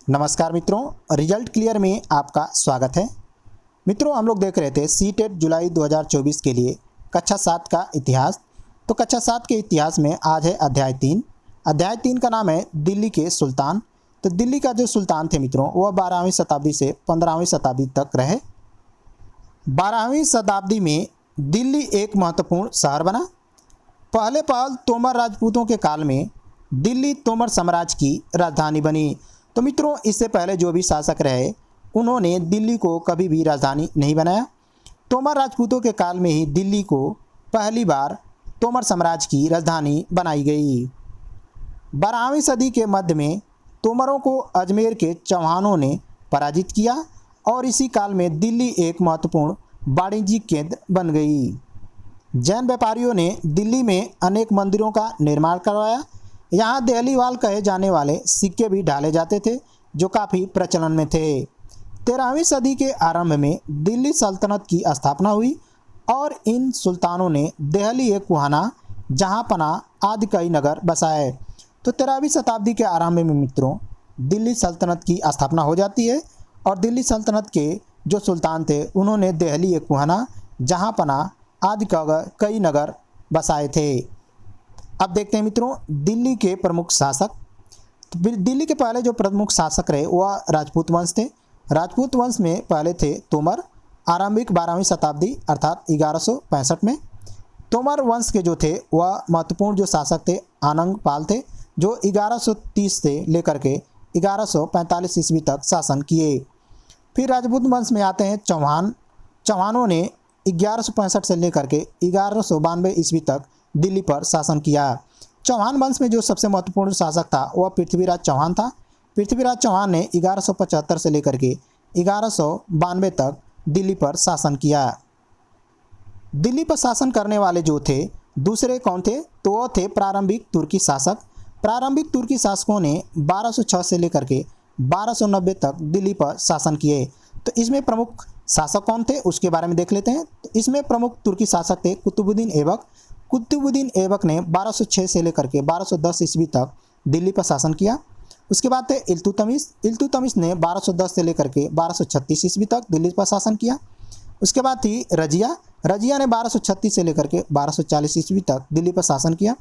नमस्कार मित्रों, result clear में आपका स्वागत है। मित्रों, हम लोग देख रहे थे सीटेट जुलाई 2024 के लिए कक्षा 7 का इतिहास। तो कक्षा 7 के इतिहास में आज है अध्याय 3। अध्याय 3 का नाम है दिल्ली के सुल्तान। तो दिल्ली का जो सुल्तान थे मित्रों, वह 12वीं शताब्दी से 15वीं शताब्दी तक रहे। 12वीं शताब्दी में दिल्ली एक महत्वपूर्ण शहर बना। पहले तोमर राजपूतों के काल में दिल्ली तोमर साम्राज्य की राजधानी बनी। तो मित्रों, इससे पहले जो भी शासक रहे उन्होंने दिल्ली को कभी भी राजधानी नहीं बनाया। तोमर राजपूतों के काल में ही दिल्ली को पहली बार तोमर साम्राज्य की राजधानी बनाई गई। 12वीं सदी के मध्य में तोमरों को अजमेर के चौहानों ने पराजित किया और इसी काल में दिल्ली एक महत्वपूर्ण वाणिज्यिक केंद्र बन गई। जैन व्यापारियों ने दिल्ली में अनेक मंदिरों का निर्माण करवाया। यहाँ देहलीवाल कहे जाने वाले सिक्के भी ढाले जाते थे जो काफ़ी प्रचलन में थे। 13वीं सदी के आरंभ में दिल्ली सल्तनत की स्थापना हुई और इन सुल्तानों ने देहली एक कुहाना, जहांपना आदि कई नगर बसाए। तो 13वीं शताब्दी के आरंभ में मित्रों दिल्ली सल्तनत की स्थापना हो जाती है और दिल्ली सल्तनत के जो सुल्तान थे उन्होंने देहली एक कुहाना, जहांपना आदि कई नगर बसाए थे। अब देखते हैं मित्रों दिल्ली के प्रमुख शासक। तो दिल्ली के पहले जो प्रमुख शासक रहे वह राजपूत वंश थे। राजपूत वंश में पहले थे तोमर, आरंभिक 12वीं शताब्दी अर्थात 1165 में। तोमर वंश के जो थे वह महत्वपूर्ण जो शासक थे आनंग पाल थे, जो 1130 से लेकर के 1145 ईस्वी तक शासन किए। फिर राजपूत वंश में आते हैं चौहान। चौहानों ने 1165 से लेकर के 1192 ईस्वी तक दिल्ली पर शासन किया। चौहान वंश में जो सबसे महत्वपूर्ण शासक था वह पृथ्वीराज चौहान था। पृथ्वीराज चौहान ने 1175 से लेकर के 1192 तक दिल्ली पर शासन किया। दिल्ली पर शासन करने वाले जो थे दूसरे कौन थे, तो वो थे प्रारंभिक तुर्की शासक। प्रारंभिक तुर्की शासकों ने 1206 से लेकर के 1290 तक दिल्ली पर शासन किए। तो इसमें प्रमुख शासक कौन थे उसके बारे में देख लेते हैं। तो इसमें प्रमुख तुर्की शासक थे कुतुबुद्दीन ऐबक। कुतुबुद्दीन ऐबक ने 1206 से लेकर के 1210 ईस्वी तक दिल्ली पर शासन किया। उसके बाद थे इल्तुतमिश। इल्तुतमिश ने 1210 से लेकर के 1236 ईस्वी तक दिल्ली पर शासन किया। उसके बाद थी रजिया। रजिया ने 1236 से लेकर के 1240 ईस्वी तक दिल्ली पर शासन किया।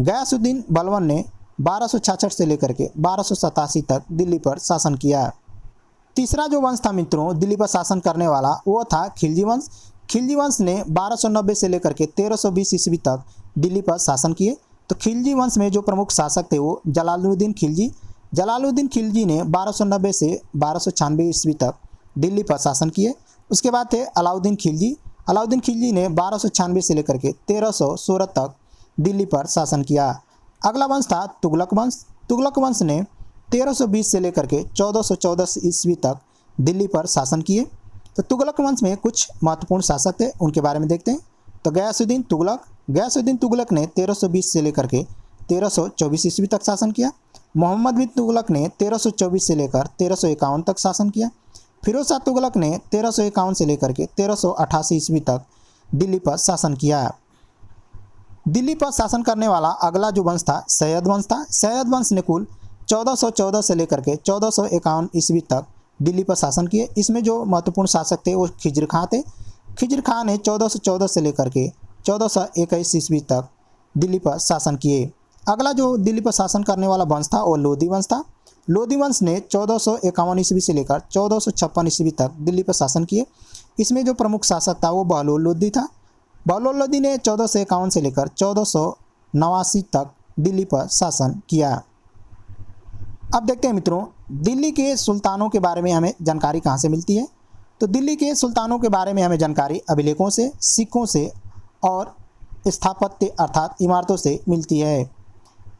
गयासुद्दीन बलबन ने 1266 से लेकर के 1287 तक दिल्ली पर शासन किया। तीसरा जो वंश था मित्रों दिल्ली पर शासन करने वाला वो था खिलजी वंश। खिलजी वंश ने 1290 से लेकर के 1320 ईस्वी तक दिल्ली पर शासन किए। तो खिलजी वंश में जो प्रमुख शासक थे वो जलालुद्दीन खिलजी। जलालुद्दीन खिलजी ने 1290 से 1296 ईस्वी तक दिल्ली पर शासन किए। उसके बाद थे अलाउद्दीन खिलजी। अलाउद्दीन खिलजी ने 1296 से लेकर के 1316 तक दिल्ली पर शासन किया। अगला वंश था तुगलक वंश। तुगलक वंश ने 1320 से लेकर के 1414 ईस्वी तक दिल्ली पर शासन किए। तो तुगलक वंश में कुछ महत्वपूर्ण शासक थे, उनके बारे में देखते हैं। तो गयासुद्दीन तुगलक। गयासुद्दीन तुगलक ने 1320 से लेकर के 1324 ईस्वी तक शासन किया। मोहम्मद बिन तुगलक ने 1324 से लेकर 1351 तक शासन किया। फिरोज शाह तुगलक ने 1351 से लेकर के 1388 ईस्वी तक दिल्ली पर शासन किया। दिल्ली पर शासन करने वाला अगला जो वंश था सैयद वंश था। सैयद वंश ने कुल 1414 से लेकर के 1451 ईस्वी तक दिल्ली पर शासन किए। इसमें जो महत्वपूर्ण शासक थे वो खिजर खां थे। खिजर खां ने 1414 से लेकर के 1421 ईस्वी तक दिल्ली पर शासन किए। अगला जो दिल्ली पर शासन करने वाला वंश था वो लोधी वंश था। लोधी वंश ने 1451 ईस्वी से लेकर 1456 ईस्वी तक दिल्ली पर शासन किए। इसमें जो प्रमुख शासक था वो बहलोल लोधी था। बहलोल लोधी ने 1451 से लेकर 1489 तक दिल्ली पर शासन किया। अब देखते हैं मित्रों दिल्ली के सुल्तानों के बारे में हमें जानकारी कहाँ से मिलती है। तो दिल्ली के सुल्तानों के बारे में हमें जानकारी अभिलेखों से, सिक्कों से और स्थापत्य अर्थात इमारतों से मिलती है।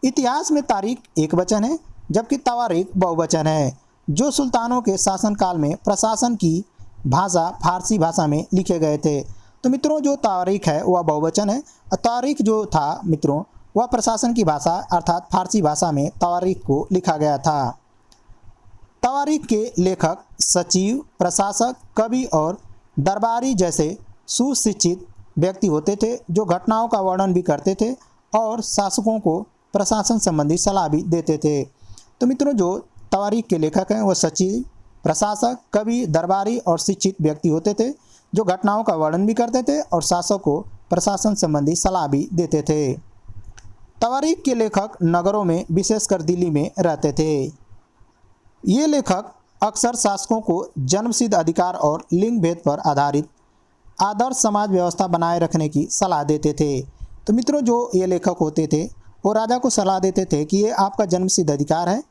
इतिहास में तारीख एक वचन है जबकि तवारीख बहुवचन है। जो सुल्तानों के शासनकाल में प्रशासन की भाषा फारसी भाषा में लिखे गए थे। तो मित्रों जो तारीख है वह बहुवचन है और तारीख जो था मित्रों वह प्रशासन की भाषा अर्थात फारसी भाषा में तवारीख को लिखा गया था। तवारीख के लेखक सचिव, प्रशासक, कवि और दरबारी जैसे सुशिक्षित व्यक्ति होते थे जो घटनाओं का वर्णन भी करते थे और शासकों को प्रशासन संबंधी सलाह भी देते थे। तो मित्रों जो तवारीख के लेखक हैं वो सचिव, प्रशासक, कवि, दरबारी और शिक्षित व्यक्ति होते थे जो घटनाओं का वर्णन भी करते थे और शासक को प्रशासन संबंधी सलाह भी देते थे। तवारीख के लेखक नगरों में, विशेषकर दिल्ली में रहते थे। ये लेखक अक्सर शासकों को जन्मसिद्ध अधिकार और लिंग भेद पर आधारित आदर्श समाज व्यवस्था बनाए रखने की सलाह देते थे। तो मित्रों, जो ये लेखक होते थे वो राजा को सलाह देते थे कि ये आपका जन्मसिद्ध अधिकार है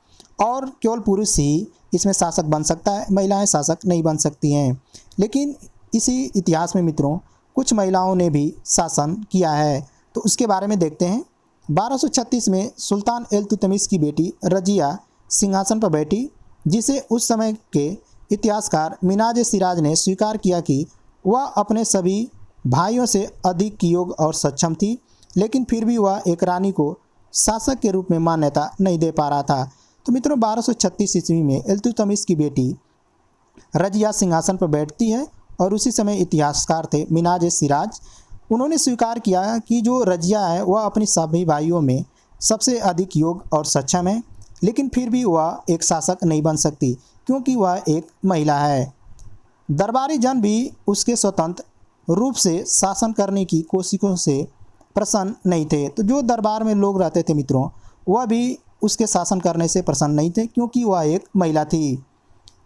और केवल पुरुष ही इसमें शासक बन सकता है, महिलाएं शासक नहीं बन सकती हैं। लेकिन इसी इतिहास में मित्रों कुछ महिलाओं ने भी शासन किया है, तो उसके बारे में देखते हैं। 1236 में सुल्तान इल्तुतमिश की बेटी रजिया सिंहासन पर बैठी, जिसे उस समय के इतिहासकार मिनाज सिराज ने स्वीकार किया कि वह अपने सभी भाइयों से अधिक योग्य और सक्षम थी, लेकिन फिर भी वह एक रानी को शासक के रूप में मान्यता नहीं दे पा रहा था। तो मित्रों 1236 ईस्वी में इल्तुतमिश की बेटी रजिया सिंहासन पर बैठती है और उसी समय इतिहासकार थे मिनाज सिराज। उन्होंने स्वीकार किया कि जो रजिया है वह अपनी सभी भाइयों में सबसे अधिक योग्य और सक्षम है, लेकिन फिर भी वह एक शासक नहीं बन सकती क्योंकि वह एक महिला है। दरबारी जन भी उसके स्वतंत्र रूप से शासन करने की कोशिशों से प्रसन्न नहीं थे। तो जो दरबार में लोग रहते थे मित्रों, वह भी उसके शासन करने से प्रसन्न नहीं थे क्योंकि वह एक महिला थी।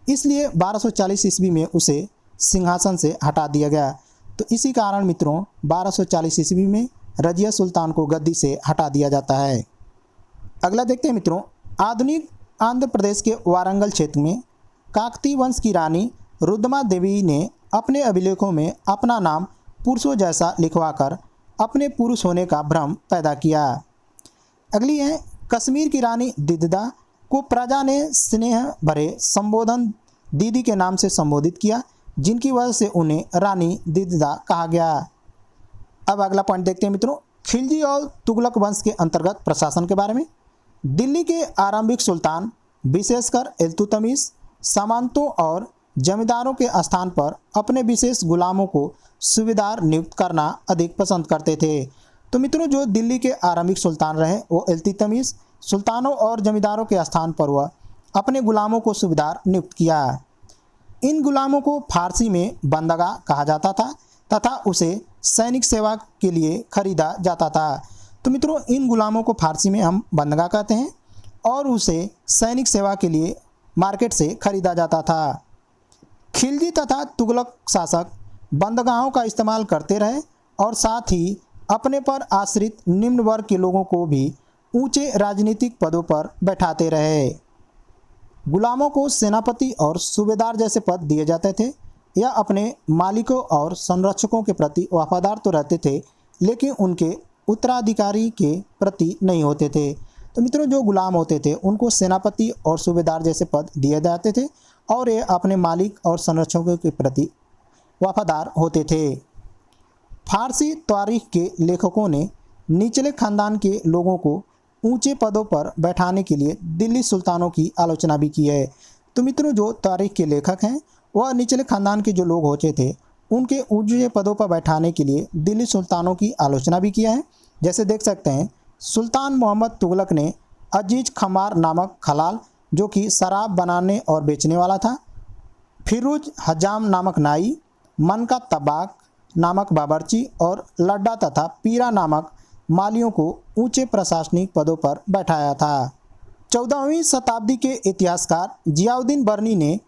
इसलिए 1240 ईस्वी में उसे सिंहासन से हटा दिया गया। तो इसी कारण मित्रों 1240 ईस्वी में रजिया सुल्तान को गद्दी से हटा दिया जाता है। अगला देखते हैं मित्रों, आधुनिक आंध्र प्रदेश के वारंगल क्षेत्र में काकतीय वंश की रानी रुद्रमा देवी ने अपने अभिलेखों में अपना नाम पुरुषों जैसा लिखवाकर अपने पुरुष होने का भ्रम पैदा किया। अगली है, कश्मीर की रानी दिद्दा को प्रजा ने स्नेह भरे संबोधन दीदी के नाम से संबोधित किया, जिनकी वजह से उन्हें रानी दिद्दा कहा गया। अब अगला पॉइंट देखते हैं मित्रों, खिलजी और तुगलक वंश के अंतर्गत प्रशासन के बारे में। दिल्ली के आरंभिक सुल्तान विशेषकर इल्तुतमिश सामंतों और जमींदारों के स्थान पर अपने विशेष गुलामों को सूबेदार नियुक्त करना अधिक पसंद करते थे। तो मित्रों, जो दिल्ली के आरंभिक सुल्तान रहे वो इल्तुतमिश, सुल्तानों और जमींदारों के स्थान पर वह अपने गुलामों को सूबेदार नियुक्त किया। इन गुलामों को फारसी में बंदगा कहा जाता था तथा उसे सैनिक सेवा के लिए खरीदा जाता था। तो मित्रों, इन गुलामों को फारसी में हम बंदगा कहते हैं और उसे सैनिक सेवा के लिए मार्केट से खरीदा जाता था। खिलजी तथा तुगलक शासक बंदगाहों का इस्तेमाल करते रहे और साथ ही अपने पर आश्रित निम्न वर्ग के लोगों को भी ऊंचे राजनीतिक पदों पर बैठाते रहे। गुलामों को सेनापति और सूबेदार जैसे पद दिए जाते थे। यह अपने मालिकों और संरक्षकों के प्रति वफादार तो रहते थे, लेकिन उनके उत्तराधिकारी के प्रति नहीं होते थे। तो मित्रों, जो गुलाम होते थे उनको सेनापति और सूबेदार जैसे पद दिए जाते थे और ये अपने मालिक और संरक्षकों के प्रति वफादार होते थे। फारसी तारीख के लेखकों ने निचले खानदान के लोगों को ऊंचे पदों पर बैठाने के लिए दिल्ली सुल्तानों की आलोचना भी की है। तो मित्रों, जो तारीख के लेखक हैं वह निचले खानदान के जो लोग होते थे उनके ऊंचे पदों पर बैठाने के लिए दिल्ली सुल्तानों की आलोचना भी किया है। जैसे देख सकते हैं, सुल्तान मोहम्मद तुगलक ने अजीज खमार नामक खलाल जो कि शराब बनाने और बेचने वाला था, फिरोज हजाम नामक नाई, मन का तबाक नामक बावर्ची और लड्डा तथा पीरा नामक मालियों को ऊंचे प्रशासनिक पदों पर बैठाया था। 14वीं शताब्दी के इतिहासकार जियाउद्दीन बर्नी ने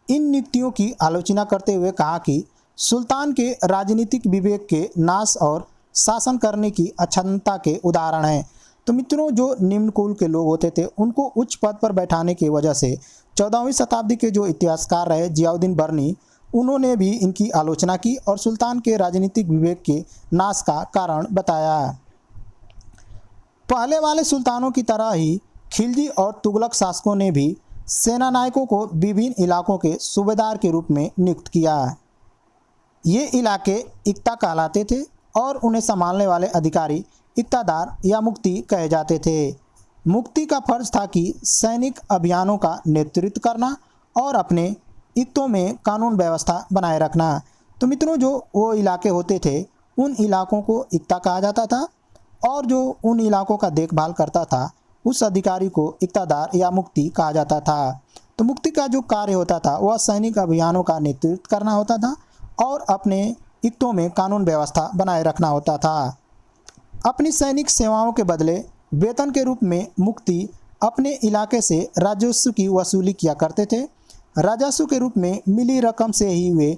इन नियुक्तियों की आलोचना करते हुए कहा कि सुल्तान के राजनीतिक विवेक के नाश और शासन करने की अक्षमता के उदाहरण हैं। तो मित्रों, जो निम्न कुल के लोग होते थे उनको उच्च पद पर बैठाने की वजह से 14वीं शताब्दी के जो इतिहासकार रहे जियाउद्दीन बर्नी, उन्होंने भी इनकी आलोचना की और सुल्तान के राजनीतिक विवेक के नाश का कारण बताया। पहले वाले सुल्तानों की तरह ही खिलजी और तुगलक शासकों ने भी सेना नायकों को विभिन्न इलाकों के सूबेदार के रूप में नियुक्त किया। ये इलाके इक्ता कहलाते थे और उन्हें संभालने वाले अधिकारी इक्तादार या मुक्ति कहे जाते थे। मुक्ति का फर्ज था कि सैनिक अभियानों का नेतृत्व करना और अपने इक्तों में कानून व्यवस्था बनाए रखना। तो मित्रों, जो वो इलाके होते थे उन इलाकों को इक्ता कहा जाता था और जो उन इलाकों का देखभाल करता था उस अधिकारी को इक्तादार या मुक्ति कहा जाता था। तो मुक्ति का जो कार्य होता था वह सैनिक अभियानों का नेतृत्व करना होता था और अपने इक्तों में कानून व्यवस्था बनाए रखना होता था। अपनी सैनिक सेवाओं के बदले वेतन के रूप में मुक्ति अपने इलाके से राजस्व की वसूली किया करते थे। राजस्व के रूप में मिली रकम से ही वे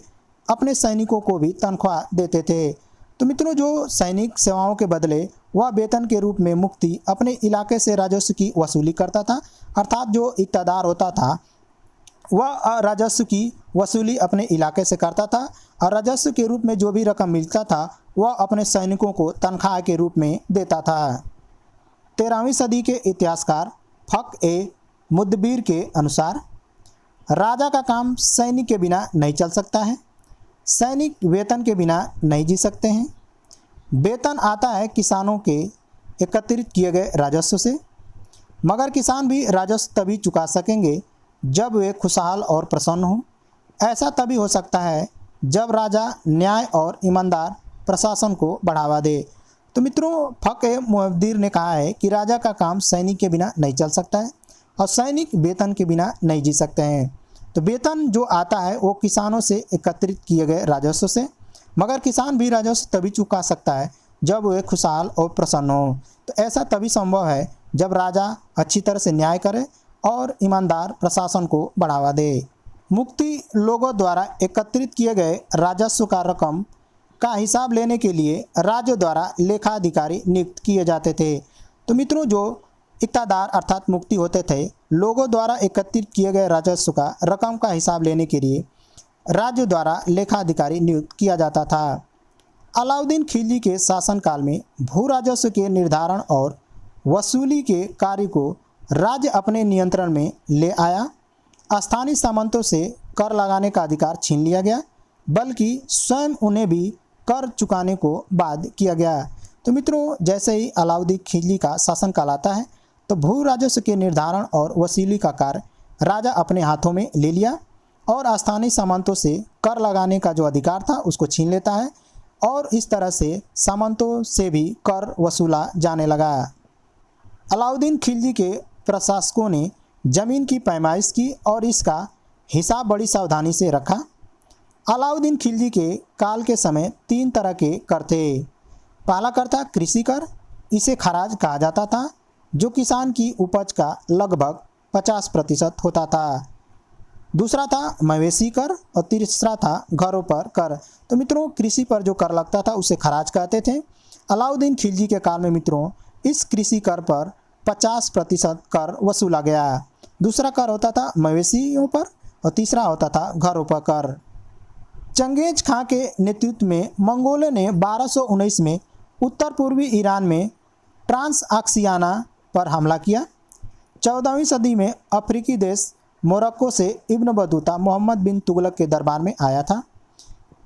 अपने सैनिकों को भी तनख्वाह देते थे। तो मित्रों, जो सैनिक सेवाओं के बदले वह वेतन के रूप में मुक्ति अपने इलाके से राजस्व की वसूली करता था, अर्थात जो इक्तादार होता था वह राजस्व की वसूली अपने इलाके से करता था और राजस्व के रूप में जो भी रकम मिलता था वह अपने सैनिकों को तनख्वाह के रूप में देता था। 13वीं सदी के इतिहासकार फ़ख-ए-मुदब्बिर के अनुसार राजा का काम सैनिक के बिना नहीं चल सकता है। सैनिक वेतन के बिना नहीं जी सकते हैं। वेतन आता है किसानों के एकत्रित किए गए राजस्व से, मगर किसान भी राजस्व तभी चुका सकेंगे जब वे खुशहाल और प्रसन्न हों। ऐसा तभी हो सकता है जब राजा न्याय और ईमानदार प्रशासन को बढ़ावा दे। तो मित्रों, फ़ख-ए-मुदब्बिर ने कहा है कि राजा का काम सैनिक के बिना नहीं चल सकता है और सैनिक वेतन के बिना नहीं जी सकते हैं। तो वेतन जो आता है वो किसानों से एकत्रित किए गए राजस्व से, मगर किसान भी राजस्व तभी चुका सकता है जब वे खुशहाल और प्रसन्न हो। तो ऐसा तभी संभव है जब राजा अच्छी तरह से न्याय करे और ईमानदार प्रशासन को बढ़ावा दे। मुक्ति लोगों द्वारा एकत्रित किए गए राजस्व का रकम का हिसाब लेने के लिए राज्य द्वारा लेखाधिकारी नियुक्त किए जाते थे। तो मित्रों, जो इक्तादार अर्थात मुक्ति होते थे, लोगों द्वारा एकत्रित किए गए राजस्व का रकम का हिसाब लेने के लिए राज्य द्वारा लेखाधिकारी नियुक्त किया जाता था। अलाउद्दीन खिलजी के शासनकाल में भू राजस्व के निर्धारण और वसूली के कार्य को राज्य अपने नियंत्रण में ले आया। स्थानीय सामंतों से कर लगाने का अधिकार छीन लिया गया, बल्कि स्वयं उन्हें भी कर चुकाने को बाध्य किया गया। तो मित्रों, जैसे ही अलाउद्दीन खिलजी का शासनकाल आता है तो भू राजस्व के निर्धारण और वसूली का कार्य राजा अपने हाथों में ले लिया और स्थानीय सामंतों से कर लगाने का जो अधिकार था उसको छीन लेता है और इस तरह से सामंतों से भी कर वसूला जाने लगा। अलाउद्दीन खिलजी के प्रशासकों ने ज़मीन की पैमाइश की और इसका हिसाब बड़ी सावधानी से रखा। अलाउद्दीन खिलजी के काल के समय 3 तरह के कर थे। पहला कर था कृषि कर, इसे खराज कहा जाता था, जो किसान की उपज का लगभग 50% होता था। दूसरा था मवेशी कर और तीसरा था घरों पर कर। तो मित्रों, कृषि पर जो कर लगता था उसे खराज कहते थे। अलाउद्दीन खिलजी के काल में मित्रों इस कृषि कर पर 50% कर वसूला गया। दूसरा कर होता था मवेशियों पर और तीसरा होता था घरों पर कर। चंगेज खां के नेतृत्व में मंगोलों ने 1219 में उत्तर पूर्वी ईरान में ट्रांसआक्सियाना पर हमला किया। 14वीं सदी में अफ्रीकी देश मोरक्को से इब्न बतूता मोहम्मद बिन तुगलक के दरबार में आया था।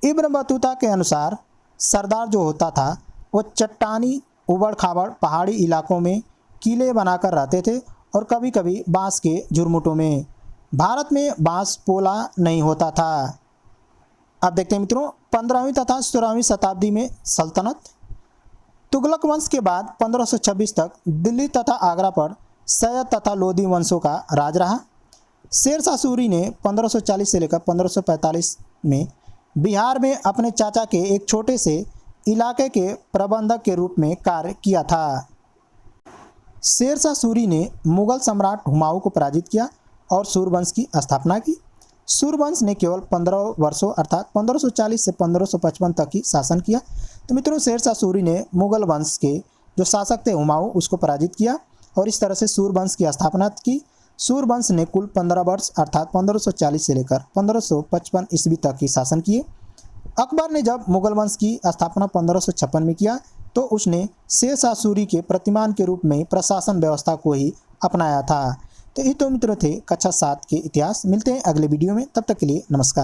इब्न बतूता के अनुसार सरदार जो होता था वो चट्टानी उबड़ खाबड़ पहाड़ी इलाकों में किले बनाकर रहते थे और कभी कभी बांस के झुरमुटों में। भारत में बांस पोला नहीं होता था। अब देखते हैं मित्रों, 15वीं तथा 16वीं शताब्दी में सल्तनत। तुगलक वंश के बाद 1526 तक दिल्ली तथा आगरा पर सैयद तथा लोदी वंशों का राज रहा। शेर शाह सूरी ने 1540 से लेकर 1545 में बिहार में अपने चाचा के एक छोटे से इलाके के प्रबंधक के रूप में कार्य किया था। शेर शाह सूरी ने मुगल सम्राट हुमायूं को पराजित किया और सूरवंश की स्थापना की। सूरवंश ने केवल 15 वर्षों अर्थात 1540 से 1555 तक ही शासन किया। तो मित्रों, शेर शाह सूरी ने मुगल वंश के जो शासक थे हुमायूं उसको पराजित किया और इस तरह से सूरवंश की स्थापना की। सूरवंश ने कुल 15 वर्ष अर्थात 1540 से लेकर 1555 ईस्वी तक ही शासन किए। अकबर ने जब मुगल वंश की स्थापना 1556 में किया तो उसने शेर शाह सूरी के प्रतिमान के रूप में प्रशासन व्यवस्था को ही अपनाया था। तो ये तो मित्रों थे कक्षा 7 के इतिहास। मिलते हैं अगले वीडियो में, तब तक के लिए नमस्कार।